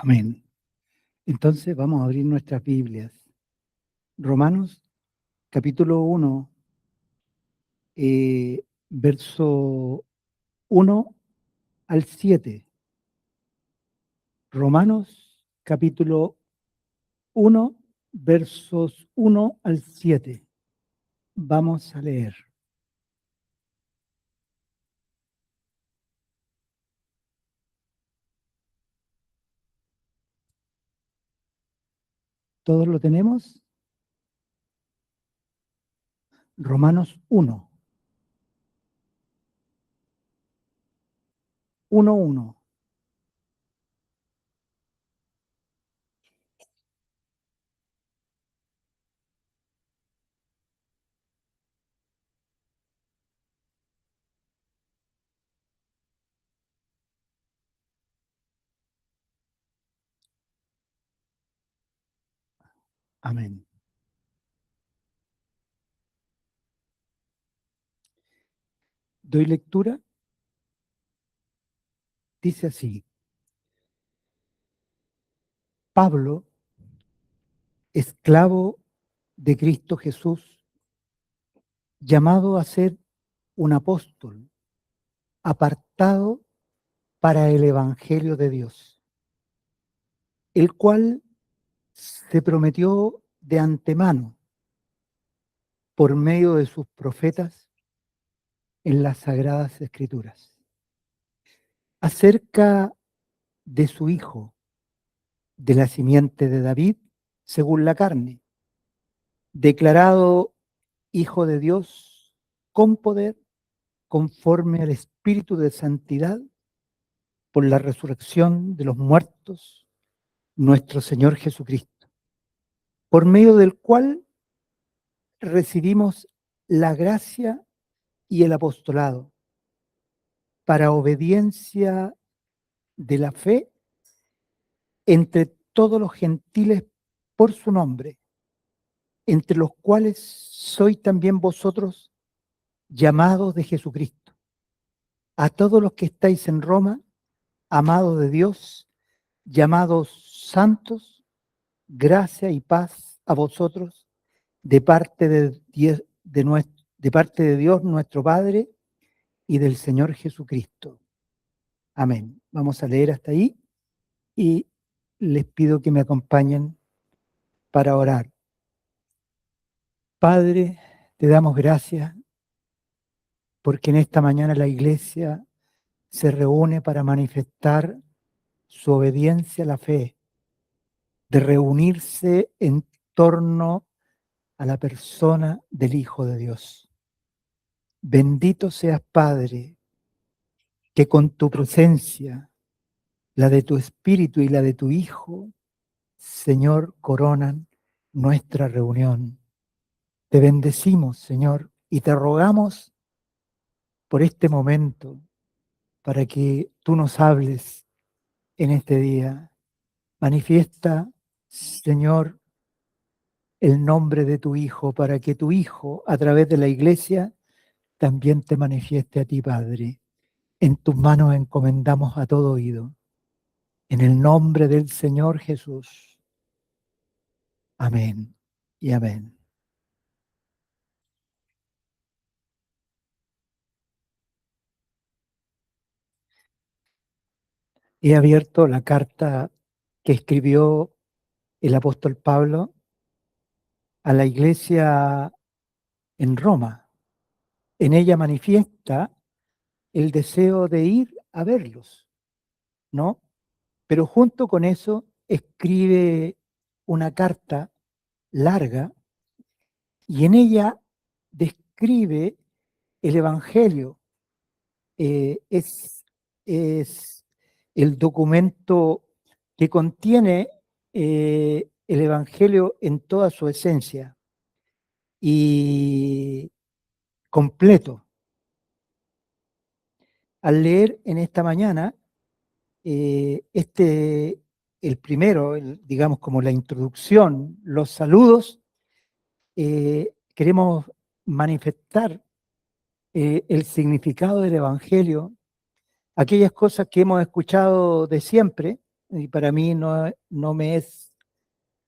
Amén. Entonces vamos a abrir nuestras Biblias. Romanos, capítulo 1, verso 1 al 7. Romanos, capítulo 1, versos 1 al 7. Vamos a leer. ¿Todos lo tenemos? Romanos 1, 1. Amén. Doy lectura. Dice así: Pablo, esclavo de Cristo Jesús, llamado a ser un apóstol, apartado para el Evangelio de Dios, el cual se prometió de antemano por medio de sus profetas en las Sagradas Escrituras, acerca de su Hijo, de la simiente de David, según la carne, declarado Hijo de Dios con poder, conforme al Espíritu de Santidad, por la resurrección de los muertos, nuestro Señor Jesucristo, por medio del cual recibimos la gracia y el apostolado para obediencia de la fe entre todos los gentiles por su nombre, entre los cuales sois también vosotros llamados de Jesucristo. A todos los que estáis en Roma, amados de Dios, llamados santos, gracia y paz a vosotros de parte de Dios nuestro Padre y del Señor Jesucristo. Amén. Vamos a leer hasta ahí y les pido que me acompañen para orar. Padre, te damos gracias porque en esta mañana la iglesia se reúne para manifestar su obediencia a la fe, de reunirse en torno a la persona del Hijo de Dios. Bendito seas, Padre, que con tu presencia, la de tu Espíritu y la de tu Hijo, Señor, coronan nuestra reunión. Te bendecimos, Señor, y te rogamos por este momento para que tú nos hables en este día. Manifiesta, Señor, el nombre de tu Hijo para que tu Hijo, a través de la iglesia, también te manifieste a ti, Padre. En tus manos encomendamos a todo oído. En el nombre del Señor Jesús. Amén y amén. He abierto la carta que escribió el apóstol Pablo a la iglesia en Roma. En ella manifiesta el deseo de ir a verlos, ¿no? Pero junto con eso escribe una carta larga y en ella describe el Evangelio. Es el documento que contiene el Evangelio en toda su esencia y completo. Al leer en esta mañana el primero, digamos como la introducción, los saludos, queremos manifestar el significado del Evangelio, aquellas cosas que hemos escuchado de siempre, y para mí no me es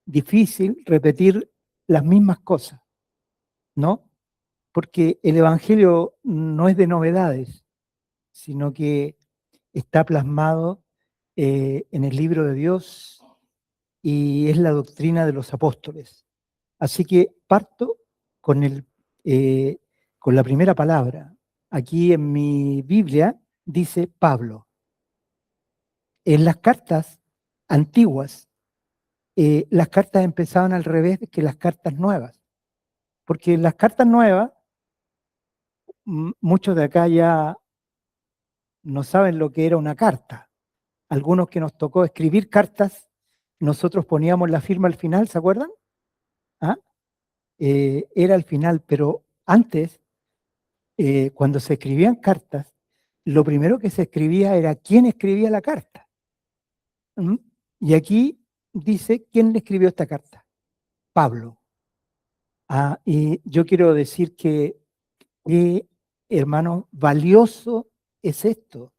difícil repetir las mismas cosas, ¿no? Porque el Evangelio no es de novedades, sino que está plasmado en el libro de Dios y es la doctrina de los apóstoles. Así que parto con, con la primera palabra. Aquí en mi Biblia dice Pablo. En las cartas antiguas, las cartas empezaban al revés que las cartas nuevas, porque en las cartas nuevas, muchos de acá ya no saben lo que era una carta. Algunos que nos tocó escribir cartas, nosotros poníamos la firma al final, ¿se acuerdan? ¿Ah? Era al final, pero antes, cuando se escribían cartas, lo primero que se escribía era quién escribía la carta. ¿Mm? Y aquí dice, ¿quién le escribió esta carta? Pablo. Y yo quiero decir que, hermano, valioso es esto,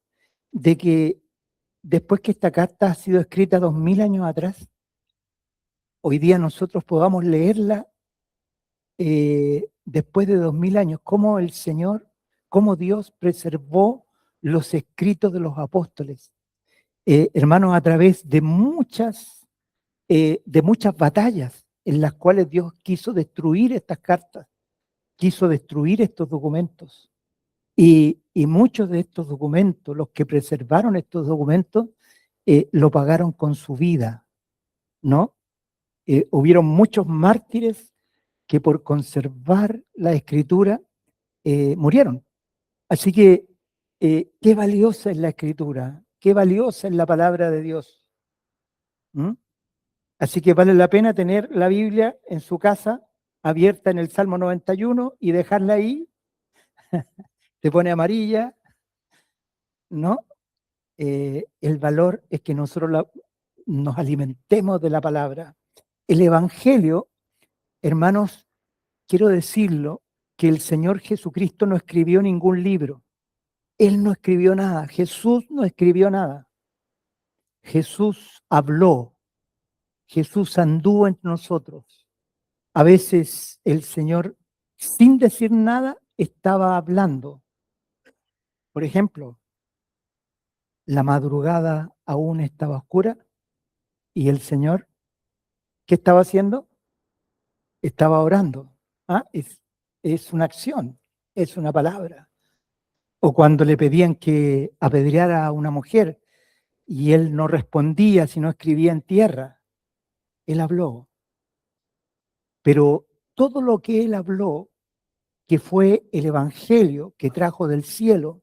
de que después que esta carta ha sido escrita 2000 años atrás, hoy día nosotros podamos leerla después de 2000 años, cómo el Señor, cómo Dios preservó los escritos de los apóstoles. Hermanos, a través de muchas batallas en las cuales Dios quiso destruir estas cartas, quiso destruir estos documentos. Y muchos de estos documentos, los que preservaron estos documentos, lo pagaron con su vida, ¿no? Hubieron muchos mártires que por conservar la escritura murieron. Así que, qué valiosa es la escritura, qué valiosa es la palabra de Dios. ¿Mm? Así que vale la pena tener la Biblia en su casa, abierta en el Salmo 91 y dejarla ahí, se pone amarilla, ¿no? El valor es que nosotros nos alimentemos de la palabra. El Evangelio, hermanos, quiero decirlo, que el Señor Jesucristo no escribió ningún libro. Él no escribió nada. Jesús no escribió nada. Jesús habló. Jesús anduvo entre nosotros. A veces el Señor, sin decir nada, estaba hablando. Por ejemplo, la madrugada aún estaba oscura y el Señor, ¿qué estaba haciendo? Estaba orando. ¿Ah? Es una acción, es una palabra. O cuando le pedían que apedreara a una mujer y él no respondía, sino escribía en tierra, él habló. Pero todo lo que él habló, que fue el evangelio que trajo del cielo,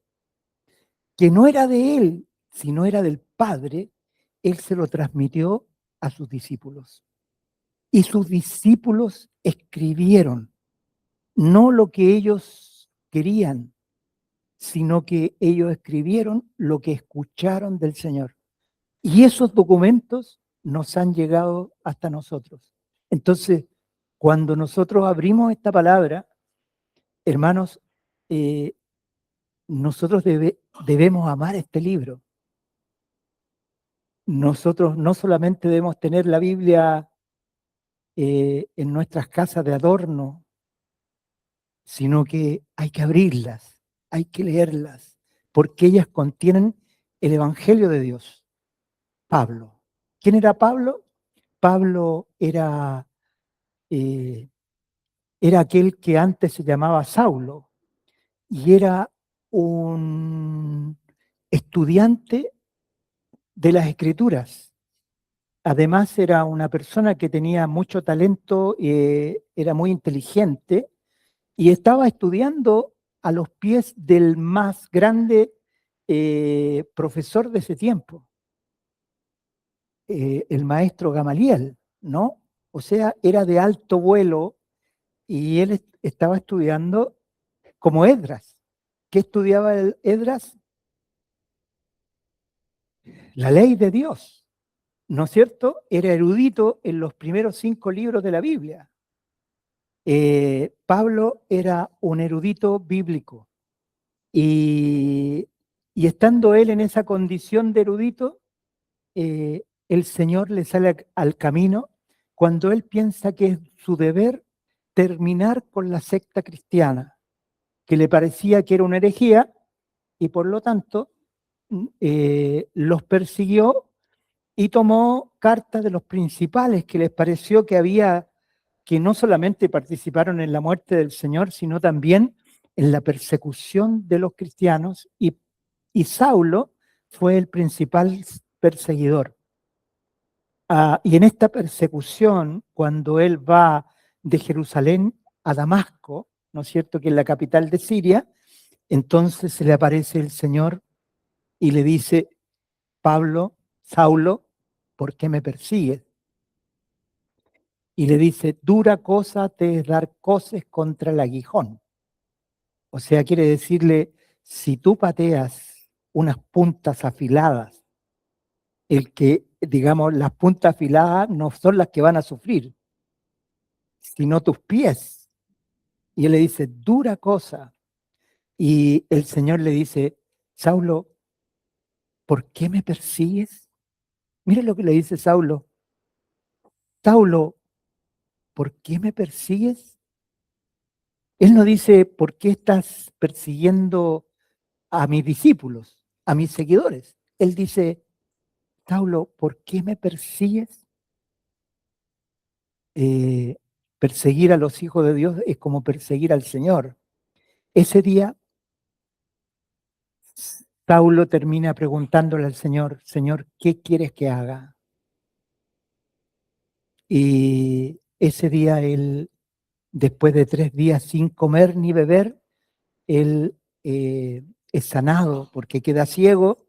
que no era de él, sino era del Padre, él se lo transmitió a sus discípulos. Y sus discípulos escribieron no lo que ellos querían, sino que ellos escribieron lo que escucharon del Señor. Y esos documentos nos han llegado hasta nosotros. Entonces, cuando nosotros abrimos esta palabra, hermanos, nosotros debemos amar este libro. Nosotros no solamente debemos tener la Biblia en nuestras casas de adorno, sino que hay que abrirlas, hay que leerlas, porque ellas contienen el Evangelio de Dios. Pablo. ¿Quién era Pablo? Pablo era aquel que antes se llamaba Saulo y era un estudiante de las Escrituras. Además era una persona que tenía mucho talento, era muy inteligente y estaba estudiando a los pies del más grande profesor de ese tiempo, el maestro Gamaliel, ¿no? O sea, era de alto vuelo y él estaba estudiando como Esdras. ¿Qué estudiaba el Esdras? La ley de Dios, ¿no es cierto? Era erudito en los primeros 5 libros de la Biblia. Pablo era un erudito bíblico y estando él en esa condición de erudito, el Señor le sale al camino cuando él piensa que es su deber terminar con la secta cristiana, que le parecía que era una herejía y por lo tanto los persiguió y tomó cartas de los principales que les pareció que había, que no solamente participaron en la muerte del Señor, sino también en la persecución de los cristianos, y Saulo fue el principal perseguidor. Y en esta persecución, cuando él va de Jerusalén a Damasco, ¿no es cierto?, que es la capital de Siria, entonces se le aparece el Señor y le dice: Pablo, Saulo, ¿por qué me persigues? Y le dice: dura cosa te es dar coces contra el aguijón. O sea, quiere decirle, si tú pateas unas puntas afiladas, el que, digamos, las puntas afiladas no son las que van a sufrir, sino tus pies. Y él le dice: dura cosa. Y el Señor le dice: Saulo, ¿por qué me persigues? Mira lo que le dice Saulo: Saulo, ¿por qué me persigues? Él no dice: ¿por qué estás persiguiendo a mis discípulos, a mis seguidores? Él dice: Saulo, ¿por qué me persigues? Eh, Perseguir a los hijos de Dios es como perseguir al Señor. Ese día, Saulo termina preguntándole al Señor: Señor, ¿qué quieres que haga? Y ese día él, después de 3 días sin comer ni beber, él es sanado porque queda ciego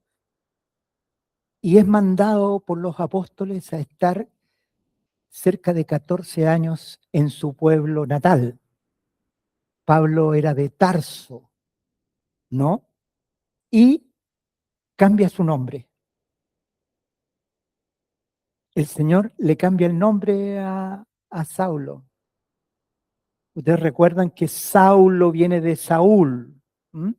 y es mandado por los apóstoles a estar cerca de 14 años en su pueblo natal. Pablo era de Tarso, ¿no? Y cambia su nombre. El Señor le cambia el nombre a Saulo. Ustedes recuerdan que Saulo viene de Saúl, ¿m?,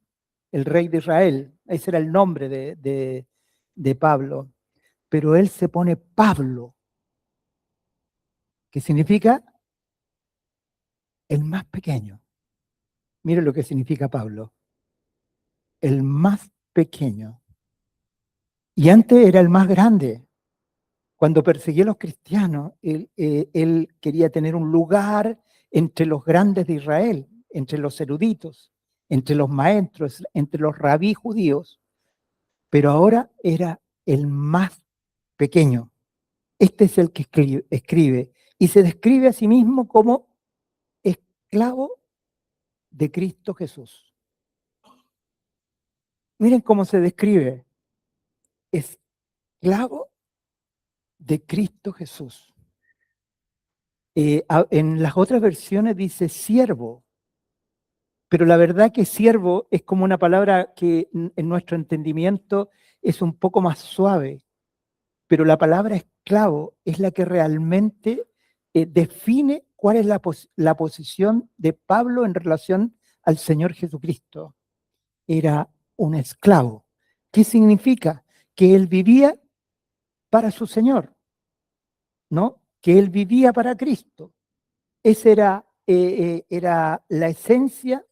el rey de Israel. Ese era el nombre de Pablo. Pero él se pone Pablo, que significa el más pequeño. Mire lo que significa Pablo: el más pequeño. Y antes era el más grande. Cuando perseguía a los cristianos, él quería tener un lugar entre los grandes de Israel, entre los eruditos, entre los maestros, entre los rabí judíos, pero ahora era el más pequeño. Este es el que escribe y se describe a sí mismo como esclavo de Cristo Jesús. Miren cómo se describe: esclavo de Cristo Jesús. En las otras versiones dice siervo, pero la verdad que siervo es como una palabra que en nuestro entendimiento es un poco más suave, pero la palabra esclavo es la que realmente define cuál es la posición de Pablo en relación al Señor Jesucristo. Era un esclavo. ¿Qué significa? Que él vivía para su Señor, ¿no? Que él vivía para Cristo. Esa era la esencia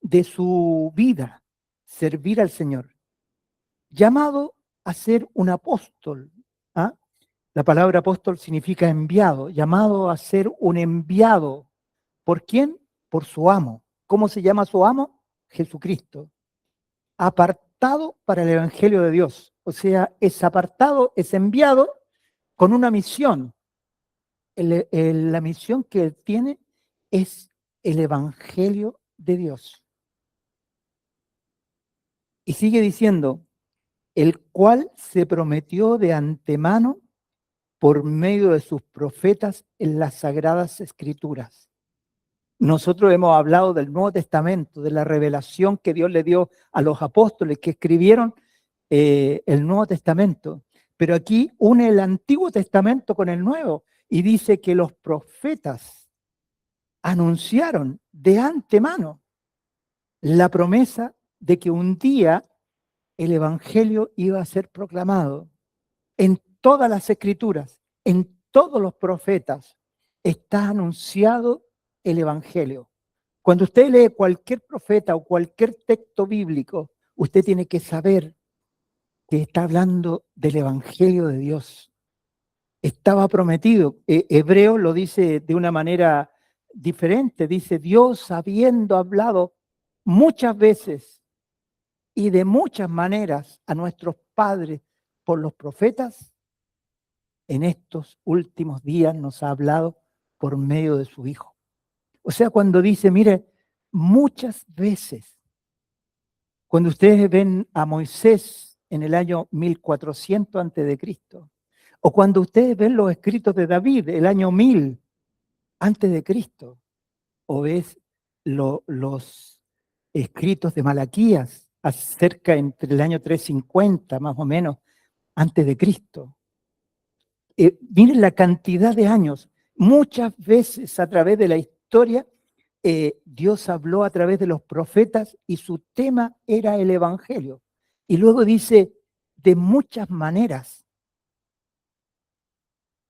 de su vida, servir al Señor. Llamado a ser un apóstol. ¿Ah? La palabra apóstol significa enviado, llamado a ser un enviado. ¿Por quién? Por su amo. ¿Cómo se llama su amo? Jesucristo. Apartado para el Evangelio de Dios. O sea, es apartado, es enviado con una misión. La misión que él tiene es el Evangelio de Dios. Y sigue diciendo: el cual se prometió de antemano por medio de sus profetas en las sagradas escrituras. Nosotros hemos hablado del Nuevo Testamento, de la revelación que Dios le dio a los apóstoles que escribieron el Nuevo Testamento, pero aquí une el Antiguo Testamento con el Nuevo y dice que los profetas anunciaron de antemano la promesa de que un día el Evangelio iba a ser proclamado en todas las escrituras, en todos los profetas, está anunciado el Evangelio. Cuando usted lee cualquier profeta o cualquier texto bíblico, usted tiene que saber que está hablando del Evangelio de Dios. Estaba prometido. Hebreo lo dice de una manera diferente. Dice, Dios habiendo hablado muchas veces y de muchas maneras a nuestros padres por los profetas, en estos últimos días nos ha hablado por medio de su Hijo. O sea, cuando dice, mire, muchas veces, cuando ustedes ven a Moisés en el año 1400 antes de Cristo, o cuando ustedes ven los escritos de David, el año 1000 antes de Cristo, o ves los escritos de Malaquías, acerca entre el año 350 más o menos antes de Cristo. Miren la cantidad de años. Muchas veces a través de la historia, Dios habló a través de los profetas y su tema era el Evangelio. Y luego dice, de muchas maneras.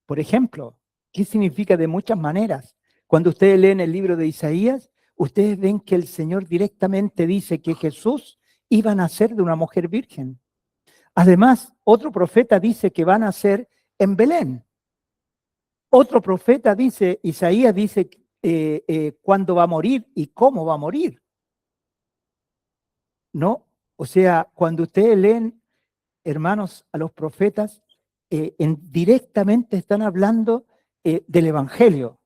Por ejemplo, ¿qué significa de muchas maneras? Cuando ustedes leen el libro de Isaías, ustedes ven que el Señor directamente dice que Jesús iba a nacer de una mujer virgen. Además, otro profeta dice que va a nacer en Belén. Otro profeta dice, Isaías dice cuándo va a morir y cómo va a morir. ¿No? O sea, cuando ustedes leen, hermanos, a los profetas, directamente están hablando del Evangelio.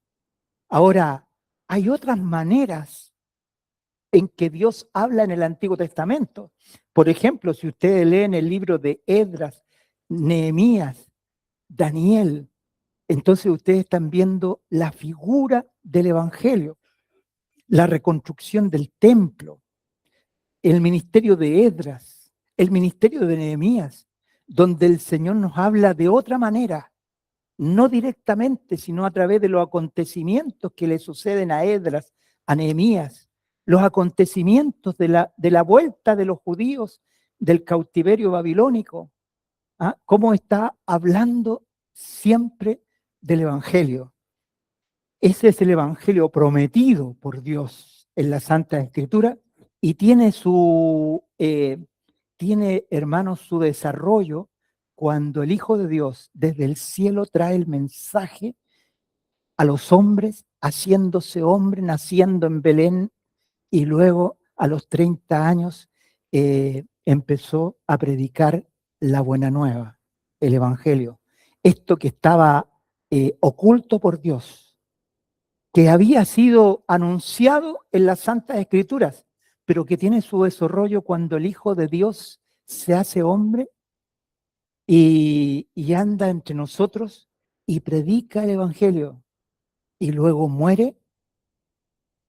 Ahora, hay otras maneras en que Dios habla en el Antiguo Testamento. Por ejemplo, si ustedes leen el libro de Esdras, Nehemías, Daniel, entonces ustedes están viendo la figura del Evangelio, la reconstrucción del templo, el ministerio de Esdras, el ministerio de Nehemías, donde el Señor nos habla de otra manera, no directamente, sino a través de los acontecimientos que le suceden a Esdras, a Nehemías, los acontecimientos de la vuelta de los judíos del cautiverio babilónico. ¿Ah? Cómo está hablando siempre del Evangelio. Ese es el Evangelio prometido por Dios en la Santa Escritura y tiene hermanos, su desarrollo cuando el Hijo de Dios desde el cielo trae el mensaje a los hombres, haciéndose hombre, naciendo en Belén, y luego a los 30 años empezó a predicar la buena nueva, el Evangelio. Esto que estaba oculto por Dios, que había sido anunciado en las Santas Escrituras, pero que tiene su desarrollo cuando el Hijo de Dios se hace hombre y anda entre nosotros y predica el Evangelio, y luego muere,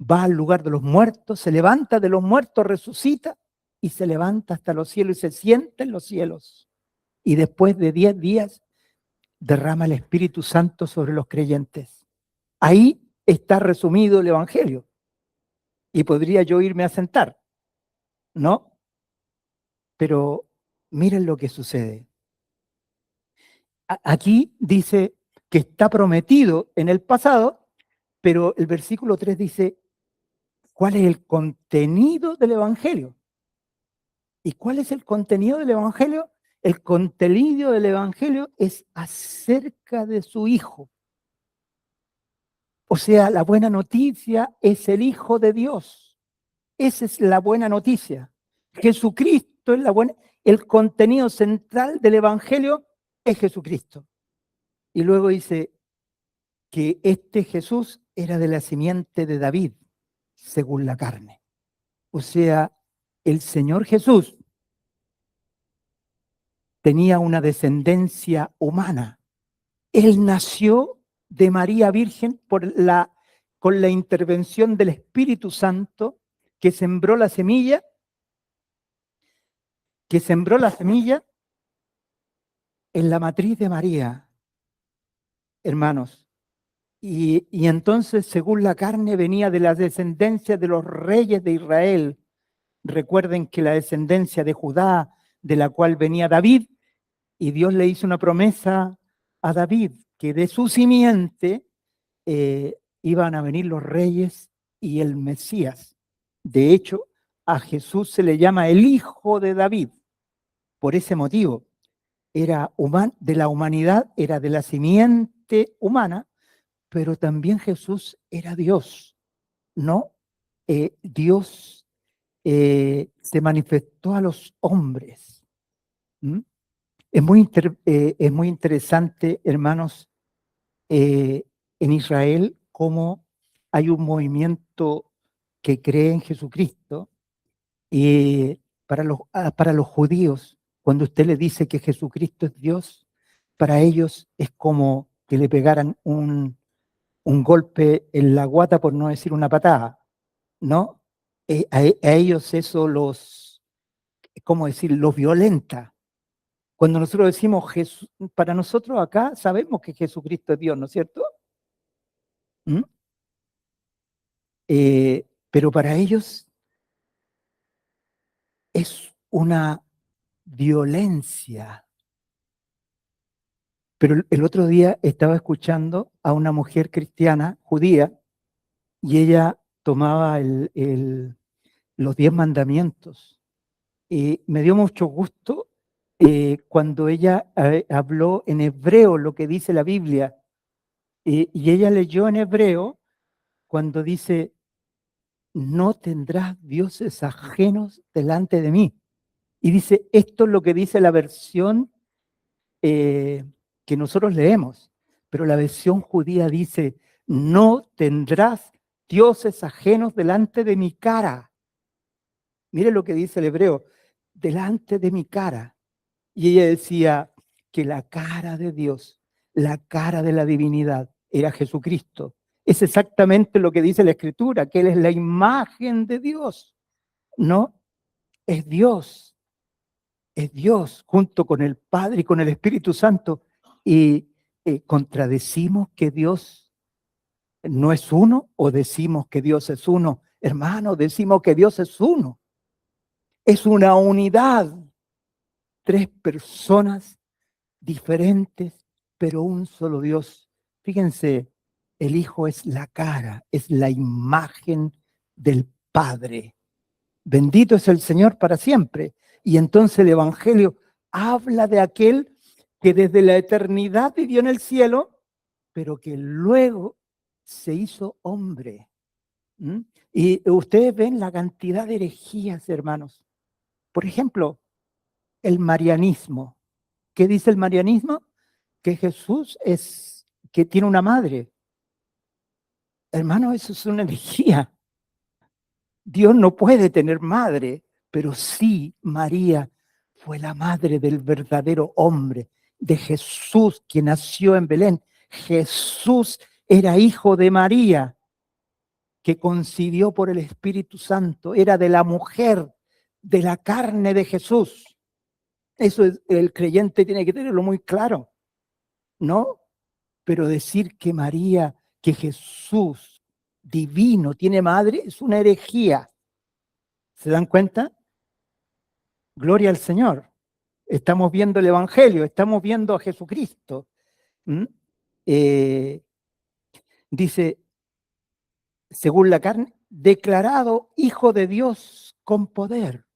va al lugar de los muertos, se levanta de los muertos, resucita y se levanta hasta los cielos y se sienta en los cielos. Y después de 10 días derrama el Espíritu Santo sobre los creyentes. Ahí está resumido el Evangelio. Y podría yo irme a sentar, ¿no? Pero miren lo que sucede. Aquí dice que está prometido en el pasado, pero el versículo 3 dice, ¿cuál es el contenido del Evangelio? ¿Y cuál es el contenido del Evangelio? El contenido del Evangelio es acerca de su Hijo. O sea, la buena noticia es el Hijo de Dios. Esa es la buena noticia. Jesucristo es la buena. El contenido central del Evangelio es Jesucristo. Y luego dice que este Jesús era de la simiente de David, según la carne. O sea, el Señor Jesús tenía una descendencia humana. Él nació de María Virgen con la intervención del Espíritu Santo que sembró la semilla, en la matriz de María, hermanos. Y entonces, según la carne, venía de la descendencia de los reyes de Israel. Recuerden que la descendencia de Judá, de la cual venía David, Y Dios le hizo una promesa a David, que de su simiente iban a venir los reyes y el Mesías. De hecho, a Jesús se le llama el Hijo de David, por ese motivo. Era de la humanidad, era de la simiente humana, pero también Jesús era Dios, ¿no? Dios se manifestó a los hombres. ¿Mm? Es muy interesante, hermanos, en Israel, cómo hay un movimiento que cree en Jesucristo. Y para los judíos, cuando usted le dice que Jesucristo es Dios, para ellos es como que le pegaran un golpe en la guata, por no decir una patada, ¿no? A ellos eso ¿cómo decir? Los violenta. Cuando nosotros decimos Jesús, para nosotros acá sabemos que Jesucristo es Dios, ¿no es cierto? ¿Mm? Pero para ellos es una violencia. Pero el otro día estaba escuchando a una mujer cristiana, judía, y ella tomaba los 10 mandamientos. Y me dio mucho gusto cuando ella habló en hebreo lo que dice la Biblia. Y ella leyó en hebreo cuando dice, no tendrás dioses ajenos delante de mí. Y dice, esto es lo que dice la versión que nosotros leemos, pero la versión judía dice, no tendrás dioses ajenos delante de mi cara. Mire lo que dice el hebreo, delante de mi cara. Y ella decía que la cara de Dios, la cara de la divinidad, era Jesucristo. Es exactamente lo que dice la Escritura, que Él es la imagen de Dios. No, es Dios. Es Dios junto con el Padre y con el Espíritu Santo. Y contradecimos que Dios no es uno o decimos que Dios es uno. Hermano, decimos que Dios es uno. Es una unidad. 3 personas diferentes, pero un solo Dios. Fíjense, el Hijo es la cara, es la imagen del Padre. Bendito es el Señor para siempre. Y entonces el Evangelio habla de aquel que desde la eternidad vivió en el cielo, pero que luego se hizo hombre. ¿Mm? Y ustedes ven la cantidad de herejías, hermanos. Por ejemplo, el marianismo. ¿Qué dice el marianismo? Que Jesús que tiene una madre. Hermano, eso es una herejía. Dios no puede tener madre, pero sí María fue la madre del verdadero hombre, de Jesús, que nació en Belén. Jesús era hijo de María, que concibió por el Espíritu Santo, era de la mujer, de la carne de Jesús. Eso el creyente tiene que tenerlo muy claro, ¿no? Pero decir que María, que Jesús divino tiene madre, es una herejía. ¿Se dan cuenta? Gloria al Señor. Estamos viendo el Evangelio, estamos viendo a Jesucristo. Dice, según la carne, declarado Hijo de Dios con poder.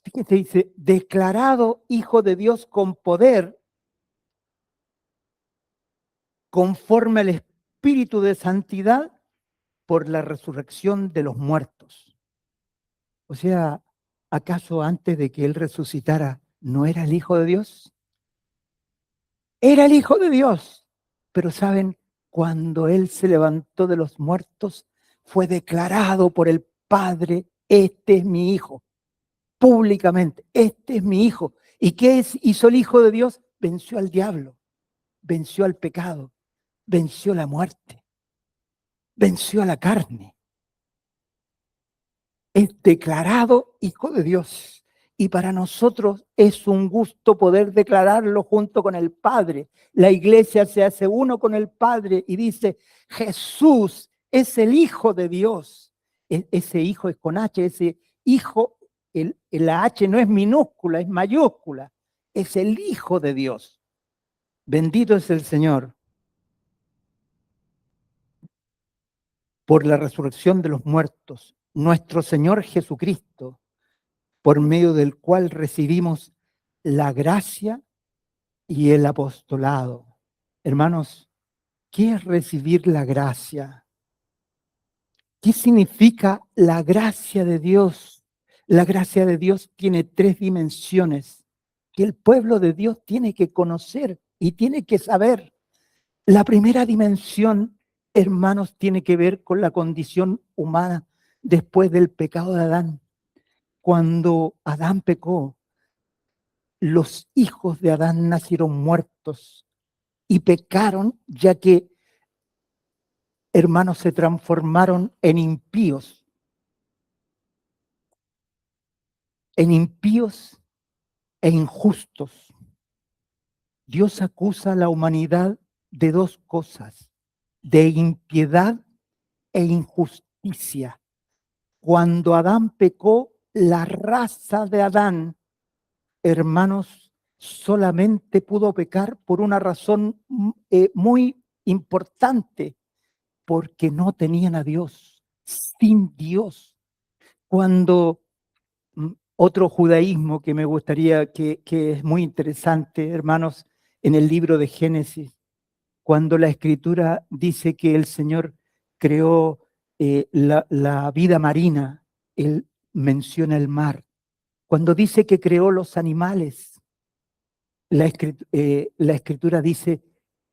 Fíjense, dice, declarado Hijo de Dios con poder, conforme al Espíritu de Santidad, por la resurrección de los muertos. O sea, ¿acaso antes de que Él resucitara no era el Hijo de Dios? Era el Hijo de Dios. Pero ¿saben? Cuando Él se levantó de los muertos, fue declarado por el Padre, este es mi Hijo, públicamente, este es mi Hijo. ¿Y qué hizo el Hijo de Dios? Venció al diablo, venció al pecado, venció la muerte, venció a la carne. Es declarado Hijo de Dios. Y para nosotros es un gusto poder declararlo junto con el Padre. La iglesia se hace uno con el Padre y dice, Jesús es el Hijo de Dios. Ese Hijo es con H, ese Hijo, la H no es minúscula, es mayúscula. es el Hijo de Dios. Bendito es el Señor por la resurrección de los muertos, nuestro Señor Jesucristo, por medio del cual recibimos la gracia y el apostolado. Hermanos, ¿qué es recibir la gracia? ¿Qué significa la gracia de Dios? La gracia de Dios tiene 3 dimensiones que el pueblo de Dios tiene que conocer y tiene que saber. La primera dimensión, hermanos, tiene que ver con la condición humana después del pecado de Adán. Cuando Adán pecó, los hijos de Adán nacieron muertos y pecaron, ya que, hermanos, se transformaron en impíos e injustos. Dios acusa a la humanidad de 2 cosas, de impiedad e injusticia. Cuando Adán pecó, la raza de Adán, hermanos, solamente pudo pecar por una razón muy importante, porque no tenían a Dios. Sin Dios. Cuando otro judaísmo que me gustaría, que es muy interesante, hermanos, en el libro de Génesis, cuando la Escritura dice que el Señor creó la vida marina, Él menciona el mar. Cuando dice que creó los animales, la Escritura dice,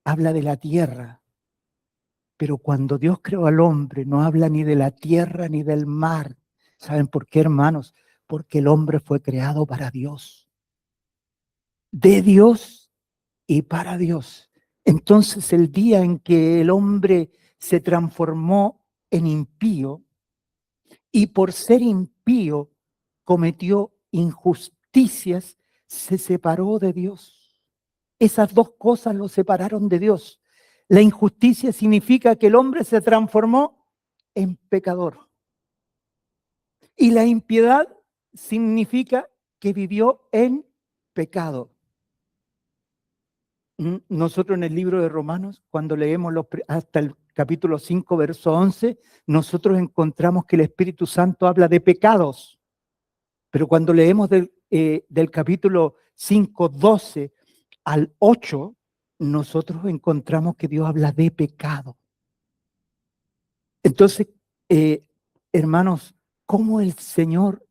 habla de la tierra. Pero cuando Dios creó al hombre, no habla ni de la tierra ni del mar. ¿Saben por qué, hermanos? Porque el hombre fue creado para Dios, de Dios y para Dios. Entonces, el día en que el hombre se transformó en impío y por ser impío cometió injusticias, se separó de Dios. Esas 2 cosas lo separaron de Dios. La injusticia significa que el hombre se transformó en pecador. Y la impiedad significa que vivió en pecado. Nosotros en el libro de Romanos, cuando leemos hasta el capítulo 5, verso 11, nosotros encontramos que el Espíritu Santo habla de pecados. Pero cuando leemos del capítulo 5, 12 al 8, nosotros encontramos que Dios habla de pecado. Entonces, hermanos, ¿cómo el Señor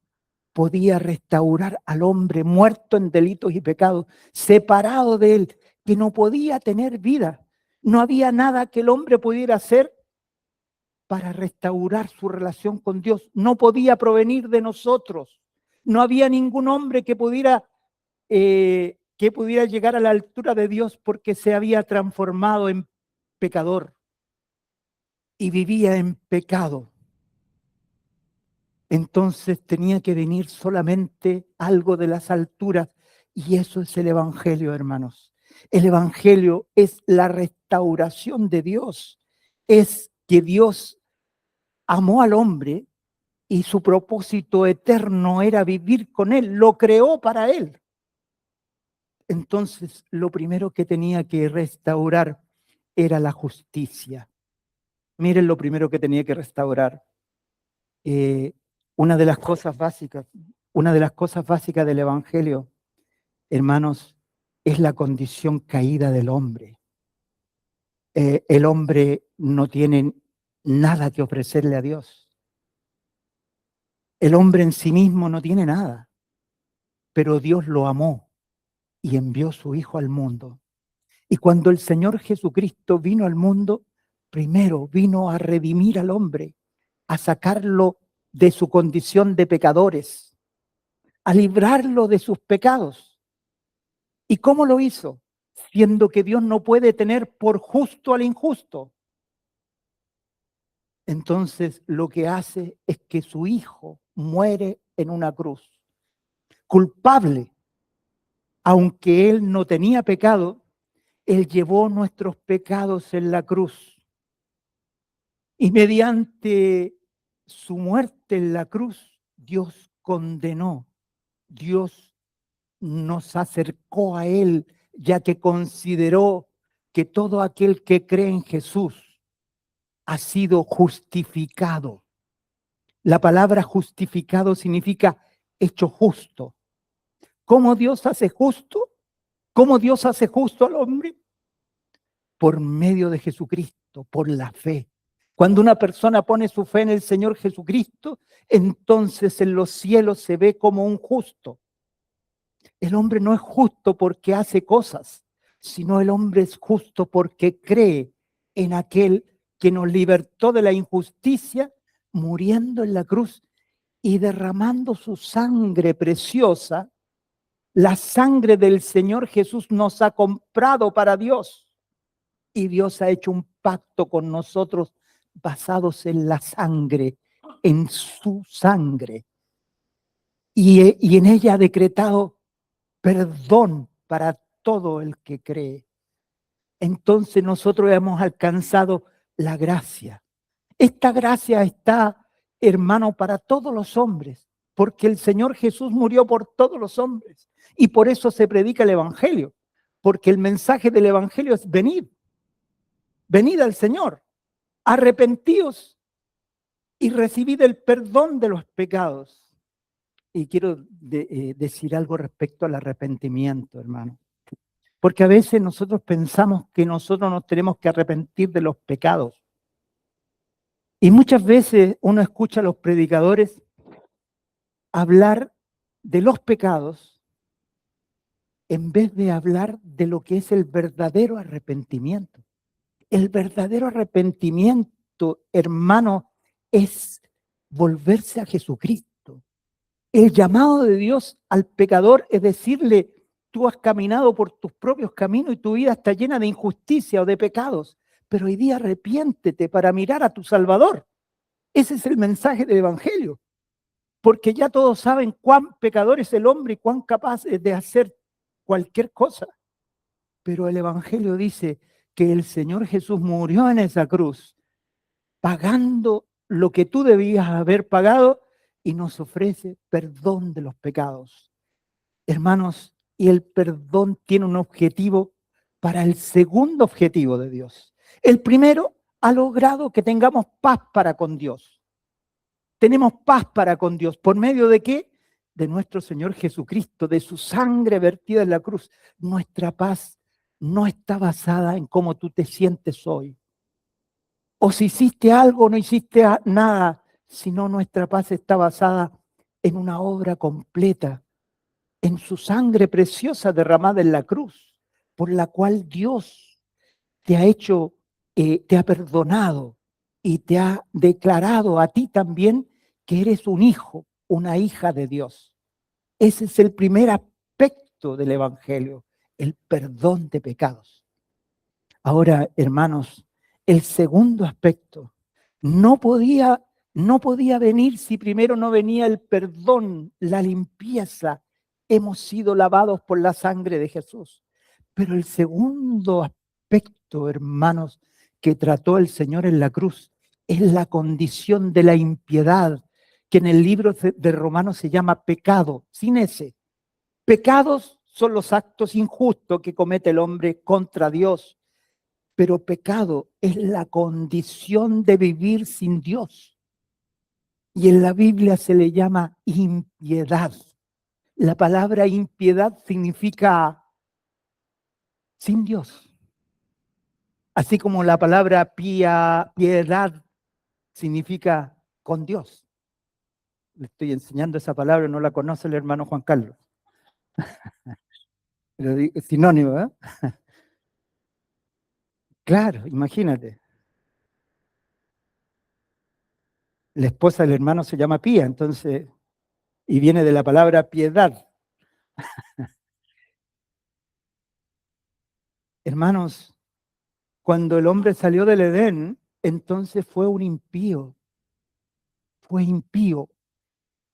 podía restaurar al hombre muerto en delitos y pecados, separado de Él, que no podía tener vida? No había nada que el hombre pudiera hacer para restaurar su relación con Dios. No podía provenir de nosotros. No había ningún hombre que pudiera llegar a la altura de Dios porque se había transformado en pecador y vivía en pecado. Entonces tenía que venir solamente algo de las alturas, y eso es el Evangelio, hermanos. El Evangelio es la restauración de Dios, es que Dios amó al hombre y su propósito eterno era vivir con él, lo creó para él. Entonces, lo primero que tenía que restaurar era la justicia. Miren lo primero que tenía que restaurar. Una de las cosas básicas, del Evangelio, hermanos, es la condición caída del hombre. El hombre no tiene nada que ofrecerle a Dios. El hombre en sí mismo no tiene nada, pero Dios lo amó y envió su Hijo al mundo. Y cuando el Señor Jesucristo vino al mundo, primero vino a redimir al hombre, a sacarlo de su condición de pecadores, a librarlo de sus pecados. ¿Y cómo lo hizo? Siendo que Dios no puede tener por justo al injusto. Entonces lo que hace es que su Hijo muere en una cruz, culpable. Aunque Él no tenía pecado, Él llevó nuestros pecados en la cruz. Y mediante su muerte en la cruz, Dios condenó, Dios nos acercó a Él, ya que consideró que todo aquel que cree en Jesús ha sido justificado. La palabra justificado significa hecho justo. ¿Cómo Dios hace justo? ¿Cómo Dios hace justo al hombre? Por medio de Jesucristo, por la fe. Cuando una persona pone su fe en el Señor Jesucristo, entonces en los cielos se ve como un justo. El hombre no es justo porque hace cosas, sino el hombre es justo porque cree en aquel que nos libertó de la injusticia, muriendo en la cruz y derramando su sangre preciosa. La sangre del Señor Jesús nos ha comprado para Dios y Dios ha hecho un pacto con nosotros basados en la sangre, en su sangre. Y en ella ha decretado perdón para todo el que cree. Entonces nosotros hemos alcanzado la gracia. Esta gracia está, hermano, para todos los hombres, porque el Señor Jesús murió por todos los hombres. Y por eso se predica el Evangelio, porque el mensaje del Evangelio es venid, venid al Señor, arrepentíos y recibid el perdón de los pecados. Y quiero decir algo respecto al arrepentimiento, hermano. Porque a veces nosotros pensamos que nosotros nos tenemos que arrepentir de los pecados. Y muchas veces uno escucha a los predicadores hablar de los pecados en vez de hablar de lo que es el verdadero arrepentimiento. El verdadero arrepentimiento, hermano, es volverse a Jesucristo. El llamado de Dios al pecador es decirle: tú has caminado por tus propios caminos y tu vida está llena de injusticia o de pecados, pero hoy día arrepiéntete para mirar a tu Salvador. Ese es el mensaje del Evangelio, porque ya todos saben cuán pecador es el hombre y cuán capaz es de hacer cualquier cosa. Pero el Evangelio dice que el Señor Jesús murió en esa cruz, pagando lo que tú debías haber pagado, y nos ofrece perdón de los pecados. Hermanos, y el perdón tiene un objetivo para el segundo objetivo de Dios. El primero ha logrado que tengamos paz para con Dios. Tenemos paz para con Dios. ¿Por medio de qué? De nuestro Señor Jesucristo, de su sangre vertida en la cruz. Nuestra paz no está basada en cómo tú te sientes hoy, o si hiciste algo o no hiciste nada, sino nuestra paz está basada en una obra completa, en su sangre preciosa derramada en la cruz, por la cual Dios te ha hecho, te ha perdonado y te ha declarado a ti también que eres un hijo, una hija de Dios. Ese es el primer aspecto del Evangelio, el perdón de pecados. Ahora, hermanos, el segundo aspecto no podía venir si primero no venía el perdón, la limpieza. Hemos sido lavados por la sangre de Jesús. Pero el segundo aspecto, hermanos, que trató el Señor en la cruz es la condición de la impiedad, que en el libro de Romanos se llama pecado, sin ese. Pecados son los actos injustos que comete el hombre contra Dios. Pero pecado es la condición de vivir sin Dios. Y en la Biblia se le llama impiedad. La palabra impiedad significa sin Dios. Así como la palabra piedad significa con Dios. Le estoy enseñando esa palabra, no la conoce el hermano Juan Carlos. Pero es sinónimo, ¿eh? Claro, imagínate. La esposa del hermano se llama Pía, entonces, y viene de la palabra piedad. Hermanos, cuando el hombre salió del Edén, entonces fue un impío. Fue impío.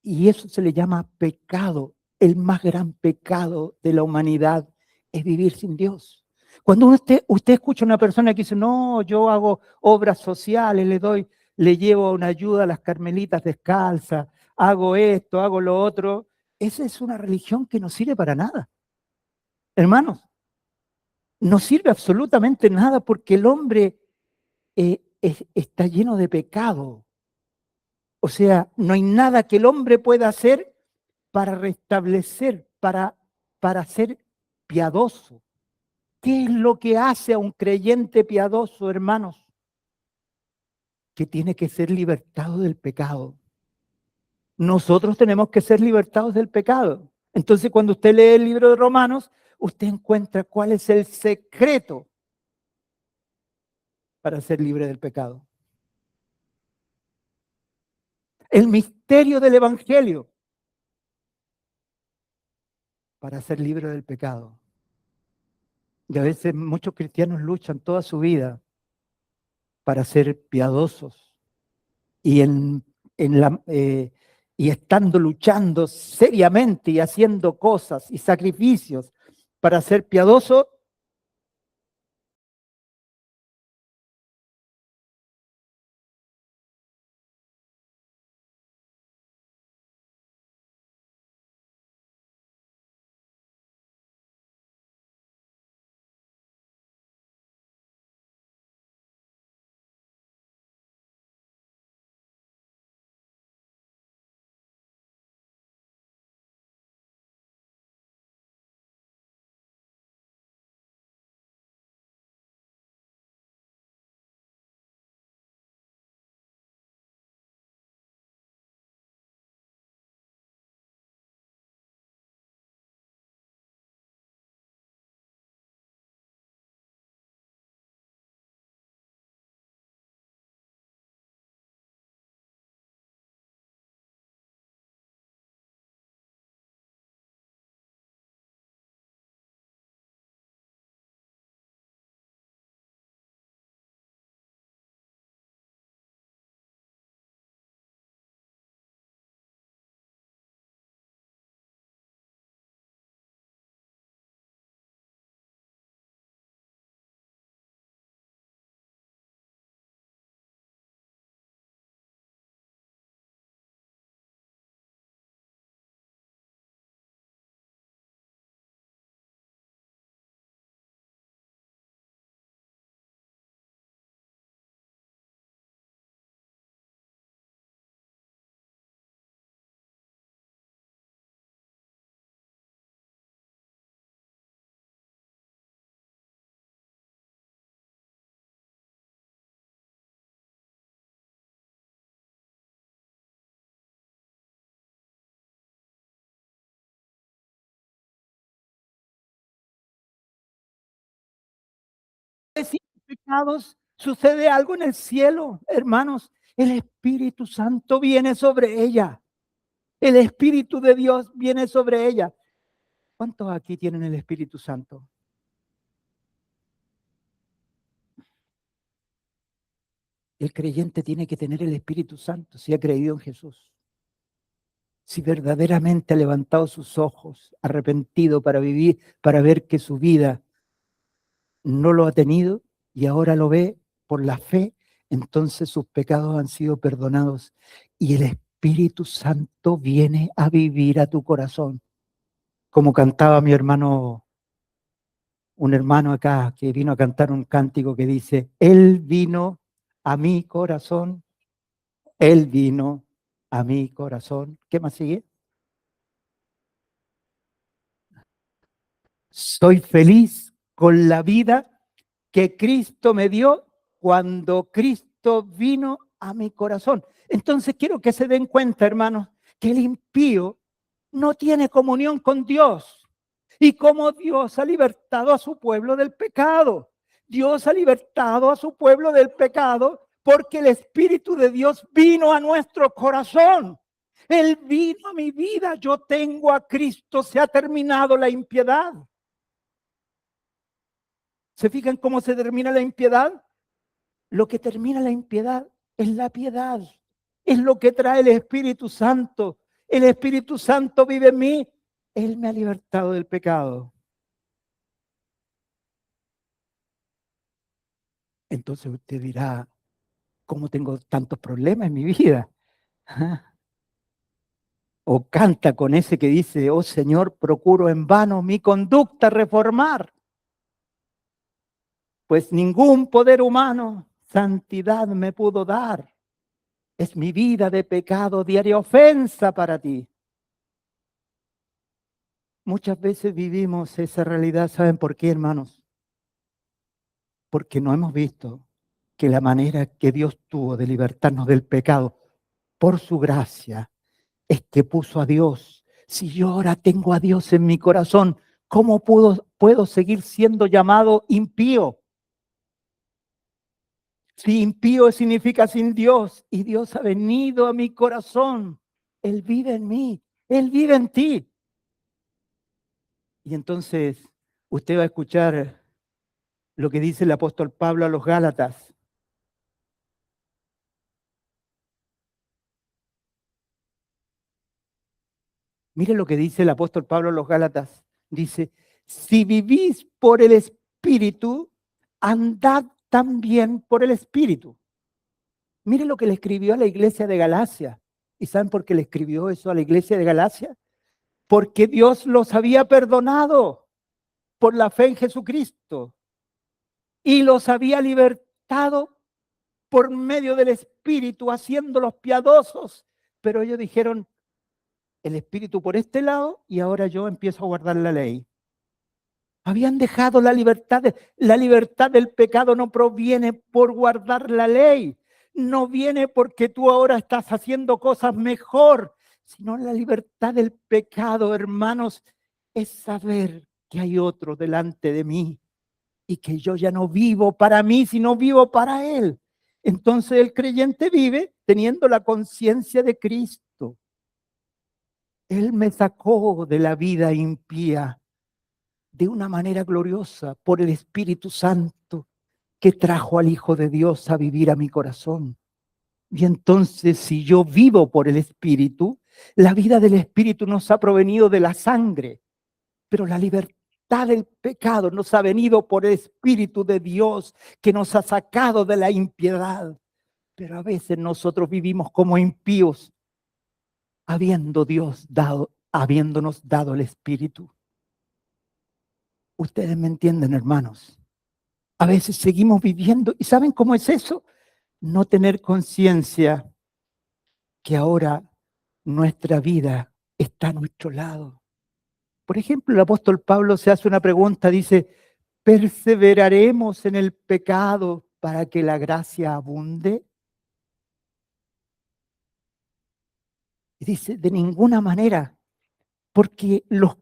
Y eso se le llama pecado. El más gran pecado de la humanidad es vivir sin Dios. Cuando usted escucha a una persona que dice: no, yo hago obras sociales, le llevo una ayuda a las carmelitas descalzas, hago esto, hago lo otro, esa es una religión que no sirve para nada. Hermanos, no sirve absolutamente nada porque el hombre está lleno de pecado. O sea, no hay nada que el hombre pueda hacer para restablecer, para ser piadoso. ¿Qué es lo que hace a un creyente piadoso, hermanos? Que tiene que ser libertado del pecado. Nosotros tenemos que ser libertados del pecado. Entonces, cuando usted lee el libro de Romanos, usted encuentra cuál es el secreto para ser libre del pecado. El misterio del Evangelio para ser libre del pecado. Y a veces muchos cristianos luchan toda su vida para ser piadosos y y estando luchando seriamente y haciendo cosas y sacrificios para ser piadoso, sin pecados, sucede algo en el cielo, hermanos. El Espíritu Santo viene sobre ella. El Espíritu de Dios viene sobre ella. ¿Cuántos aquí tienen el Espíritu Santo? El creyente tiene que tener el Espíritu Santo si ha creído en Jesús. Si verdaderamente ha levantado sus ojos, arrepentido para vivir, para ver que su vida no lo ha tenido y ahora lo ve por la fe, entonces sus pecados han sido perdonados y el Espíritu Santo viene a vivir a tu corazón. Como cantaba mi hermano, un hermano acá que vino a cantar un cántico que dice, Él vino a mi corazón, Él vino a mi corazón. ¿Qué más sigue? Soy feliz con la vida que Cristo me dio cuando Cristo vino a mi corazón. Entonces quiero que se den cuenta, hermanos, que el impío no tiene comunión con Dios. Y como Dios ha libertado a su pueblo del pecado. Dios ha libertado a su pueblo del pecado porque el Espíritu de Dios vino a nuestro corazón. Él vino a mi vida. Yo tengo a Cristo. Se ha terminado la impiedad. ¿Se fijan cómo se termina la impiedad? Lo que termina la impiedad es la piedad. Es lo que trae el Espíritu Santo. El Espíritu Santo vive en mí. Él me ha libertado del pecado. Entonces usted dirá, ¿cómo tengo tantos problemas en mi vida? O canta con ese que dice, oh Señor, procuro en vano mi conducta reformar, pues ningún poder humano santidad me pudo dar. Es mi vida de pecado, diaria ofensa para ti. Muchas veces vivimos esa realidad, ¿saben por qué, hermanos? Porque no hemos visto que la manera que Dios tuvo de libertarnos del pecado por su gracia es que puso a Dios. Si yo ahora tengo a Dios en mi corazón, ¿cómo puedo seguir siendo llamado impío? Si impío significa sin Dios y Dios ha venido a mi corazón, Él vive en mí, Él vive en ti. Y entonces usted va a escuchar lo que dice el apóstol Pablo a los Gálatas. Mire lo que dice el apóstol Pablo a los Gálatas. Dice, si vivís por el Espíritu, andad también por el Espíritu. Mire lo que le escribió a la iglesia de Galacia. ¿Y saben por qué le escribió eso a la iglesia de Galacia? Porque Dios los había perdonado por la fe en Jesucristo y los había libertado por medio del Espíritu, haciéndolos piadosos. Pero ellos dijeron, el Espíritu por este lado y ahora yo empiezo a guardar la ley. Habían dejado la libertad. La libertad del pecado no proviene por guardar la ley. No viene porque tú ahora estás haciendo cosas mejor, sino la libertad del pecado, hermanos, es saber que hay otro delante de mí y que yo ya no vivo para mí, sino vivo para Él. Entonces el creyente vive teniendo la conciencia de Cristo. Él me sacó de la vida impía de una manera gloriosa por el Espíritu Santo que trajo al Hijo de Dios a vivir a mi corazón. Y entonces, si yo vivo por el Espíritu, la vida del Espíritu nos ha provenido de la sangre, pero la libertad del pecado nos ha venido por el Espíritu de Dios que nos ha sacado de la impiedad. Pero a veces nosotros vivimos como impíos, habiéndonos dado el Espíritu. Ustedes me entienden, hermanos. A veces seguimos viviendo, ¿y saben cómo es eso? No tener conciencia que ahora nuestra vida está a nuestro lado. Por ejemplo, el apóstol Pablo se hace una pregunta, dice, ¿perseveraremos en el pecado para que la gracia abunde? Y dice, de ninguna manera, porque los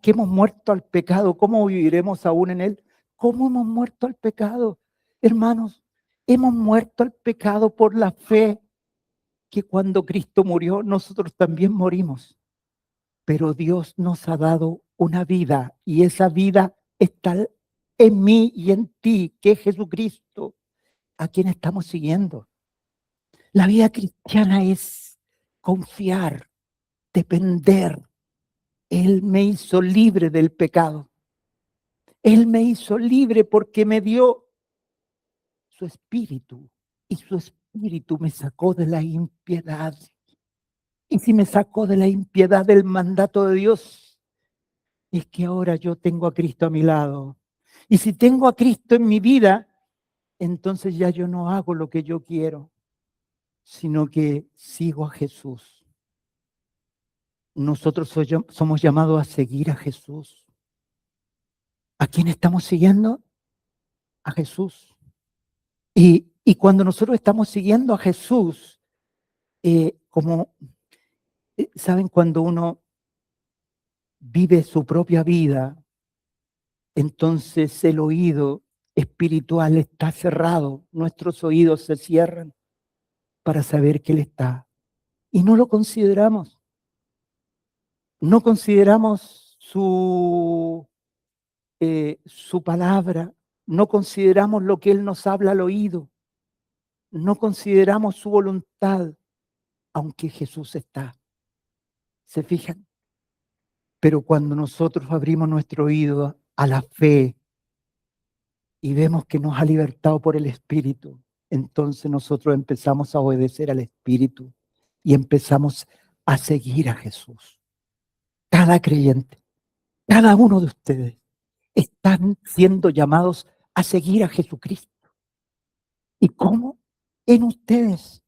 que hemos muerto al pecado, ¿cómo viviremos aún en él? ¿Cómo hemos muerto al pecado? Hermanos, hemos muerto al pecado por la fe que cuando Cristo murió, nosotros también morimos. Pero Dios nos ha dado una vida y esa vida está en mí y en ti, que es Jesucristo, a quien estamos siguiendo. La vida cristiana es confiar, depender. Él me hizo libre del pecado. Él me hizo libre porque me dio su espíritu y su espíritu me sacó de la impiedad. Y si me sacó de la impiedad del mandato de Dios, es que ahora yo tengo a Cristo a mi lado. Y si tengo a Cristo en mi vida, entonces ya yo no hago lo que yo quiero, sino que sigo a Jesús. Nosotros somos llamados a seguir a Jesús. ¿A quién estamos siguiendo? A Jesús. Y cuando nosotros estamos siguiendo a Jesús, ¿saben? Cuando uno vive su propia vida, entonces el oído espiritual está cerrado, nuestros oídos se cierran para saber que Él está. Y no lo consideramos. No consideramos su palabra, no consideramos lo que Él nos habla al oído, no consideramos su voluntad, aunque Jesús está. ¿Se fijan? Pero cuando nosotros abrimos nuestro oído a la fe y vemos que nos ha libertado por el Espíritu, entonces nosotros empezamos a obedecer al Espíritu y empezamos a seguir a Jesús. Cada creyente, cada uno de ustedes están siendo llamados a seguir a Jesucristo. ¿Y cómo? En ustedes.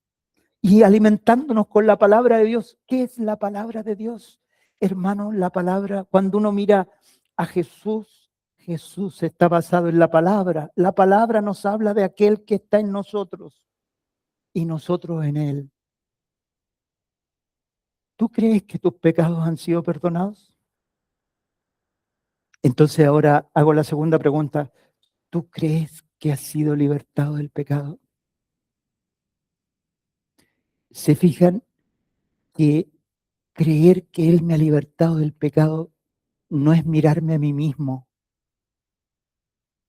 Y alimentándonos con la palabra de Dios. ¿Qué es la palabra de Dios? Hermano, la palabra, cuando uno mira a Jesús, Jesús está basado en la palabra. La palabra nos habla de aquel que está en nosotros y nosotros en él. ¿Tú crees que tus pecados han sido perdonados? Entonces ahora hago la segunda pregunta. ¿Tú crees que has sido libertado del pecado? ¿Se fijan que creer que Él me ha libertado del pecado no es mirarme a mí mismo,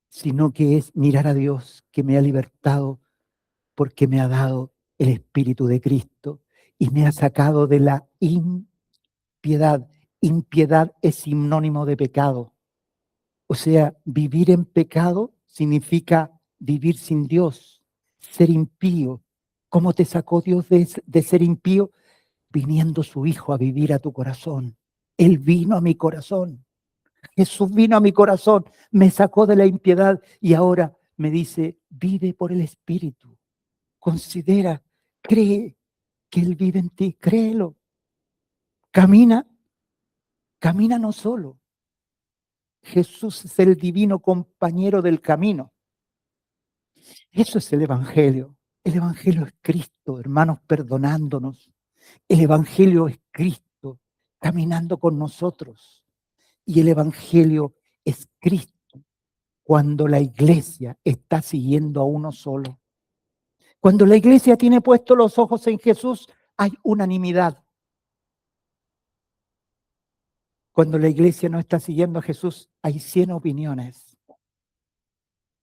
sino que es mirar a Dios que me ha libertado porque me ha dado el Espíritu de Cristo y me ha sacado de la impiedad? Impiedad es sinónimo de pecado. O sea, vivir en pecado significa vivir sin Dios, ser impío. ¿Cómo te sacó Dios de ser impío? Viniendo su Hijo a vivir a tu corazón. Él vino a mi corazón. Jesús vino a mi corazón, me sacó de la impiedad y ahora me dice, vive por el Espíritu. Considera, cree que Él vive en ti, créelo. Camina, camina no solo. Jesús es el divino compañero del camino. Eso es el Evangelio. El Evangelio es Cristo, hermanos, perdonándonos. El Evangelio es Cristo caminando con nosotros. Y el Evangelio es Cristo cuando la iglesia está siguiendo a uno solo. Cuando la iglesia tiene puestos los ojos en Jesús, hay unanimidad. Cuando la iglesia no está siguiendo a Jesús, hay 100 opiniones.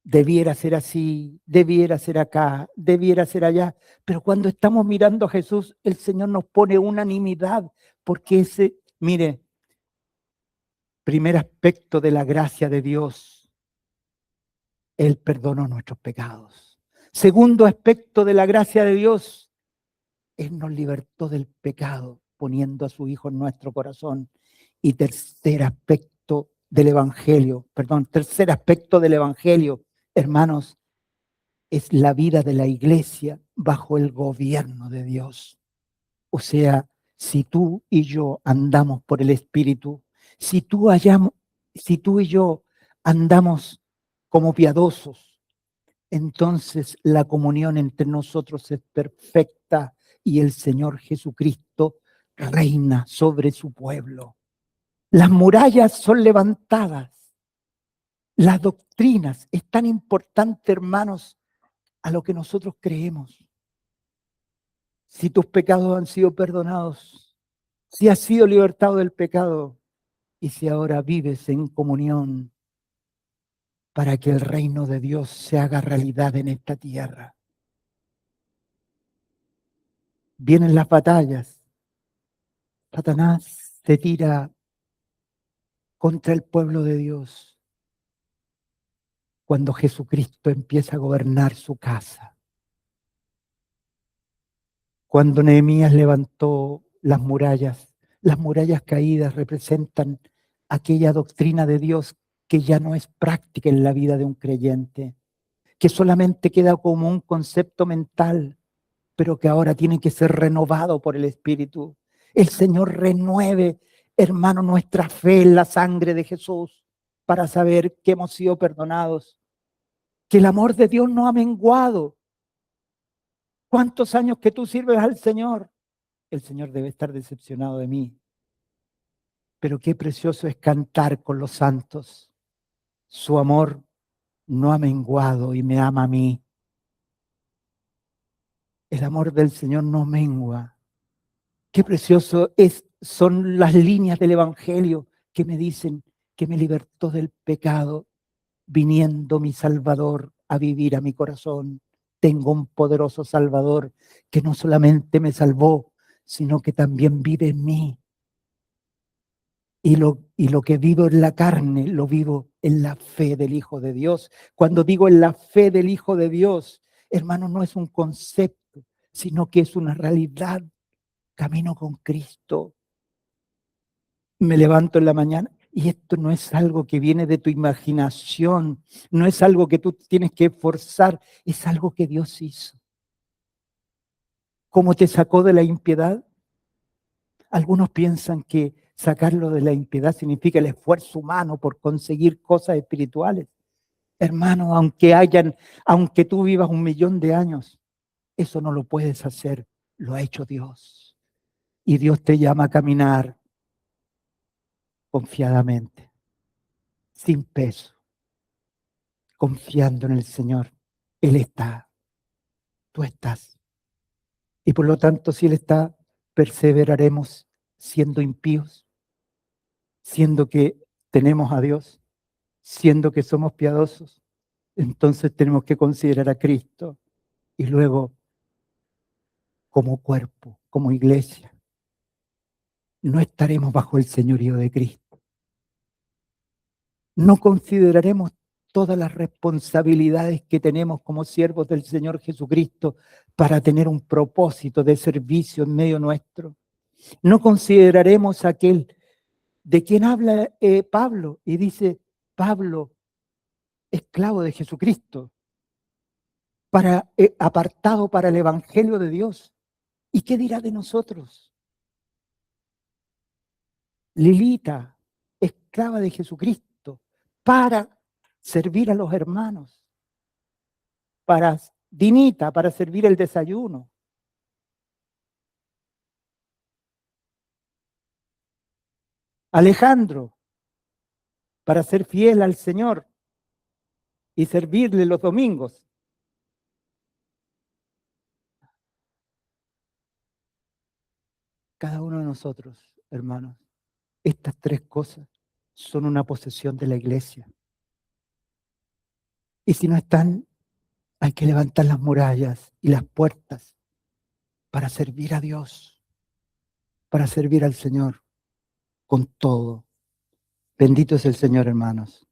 Debiera ser así, debiera ser acá, debiera ser allá. Pero cuando estamos mirando a Jesús, el Señor nos pone unanimidad, porque ese, mire, primer aspecto de la gracia de Dios, Él perdonó nuestros pecados. Segundo aspecto de la gracia de Dios, Él nos libertó del pecado, poniendo a su Hijo en nuestro corazón. Y tercer aspecto del Evangelio, hermanos, es la vida de la iglesia bajo el gobierno de Dios. O sea, si tú y yo andamos por el Espíritu, si tú y yo andamos como piadosos, entonces la comunión entre nosotros es perfecta y el Señor Jesucristo reina sobre su pueblo. Las murallas son levantadas. Las doctrinas es tan importante, hermanos, a lo que nosotros creemos. Si tus pecados han sido perdonados, si has sido libertado del pecado y si ahora vives en comunión para que el reino de Dios se haga realidad en esta tierra. Vienen las batallas. Satanás se tira contra el pueblo de Dios cuando Jesucristo empieza a gobernar su casa. Cuando Nehemías levantó las murallas caídas representan aquella doctrina de Dios que ya no es práctica en la vida de un creyente, que solamente queda como un concepto mental, pero que ahora tiene que ser renovado por el Espíritu. El Señor renueve, hermano, nuestra fe en la sangre de Jesús para saber que hemos sido perdonados, que el amor de Dios no ha menguado. ¿Cuántos años que tú sirves al Señor? El Señor debe estar decepcionado de mí. Pero qué precioso es cantar con los santos. Su amor no ha menguado y me ama a mí. El amor del Señor no mengua. Qué precioso son las líneas del Evangelio que me dicen que me libertó del pecado, viniendo mi Salvador a vivir a mi corazón. Tengo un poderoso Salvador que no solamente me salvó, sino que también vive en mí. Y lo que vivo en la carne, lo vivo en la fe del Hijo de Dios. Cuando digo en la fe del Hijo de Dios, hermano, no es un concepto, sino que es una realidad. camino con Cristo, me levanto en la mañana. Y esto no es algo que viene de tu imaginación, no es algo que tú tienes que forzar, es algo que Dios hizo. ¿Cómo te sacó de la impiedad? Algunos piensan que sacarlo de la impiedad significa el esfuerzo humano por conseguir cosas espirituales. Hermano, aunque tú vivas 1.000.000 de años, eso no lo puedes hacer, lo ha hecho Dios. Y Dios te llama a caminar confiadamente, sin peso, confiando en el Señor. Él está, tú estás. Y por lo tanto, si Él está, perseveraremos siendo impíos, siendo que tenemos a Dios, siendo que somos piadosos. Entonces tenemos que considerar a Cristo y luego como cuerpo, como iglesia, no estaremos bajo el señorío de Cristo. No consideraremos todas las responsabilidades que tenemos como siervos del Señor Jesucristo para tener un propósito de servicio en medio nuestro. No consideraremos aquel de quien habla Pablo y dice, Pablo, esclavo de Jesucristo, apartado para el Evangelio de Dios. ¿Y qué dirá de nosotros? Lilita, esclava de Jesucristo, para servir a los hermanos, para Dinita, para servir el desayuno. Alejandro, para ser fiel al Señor y servirle los domingos. Cada uno de nosotros, hermanos, estas tres cosas son una posesión de la iglesia. Y si no están, hay que levantar las murallas y las puertas para servir a Dios, para servir al Señor con todo. Bendito es el Señor, hermanos.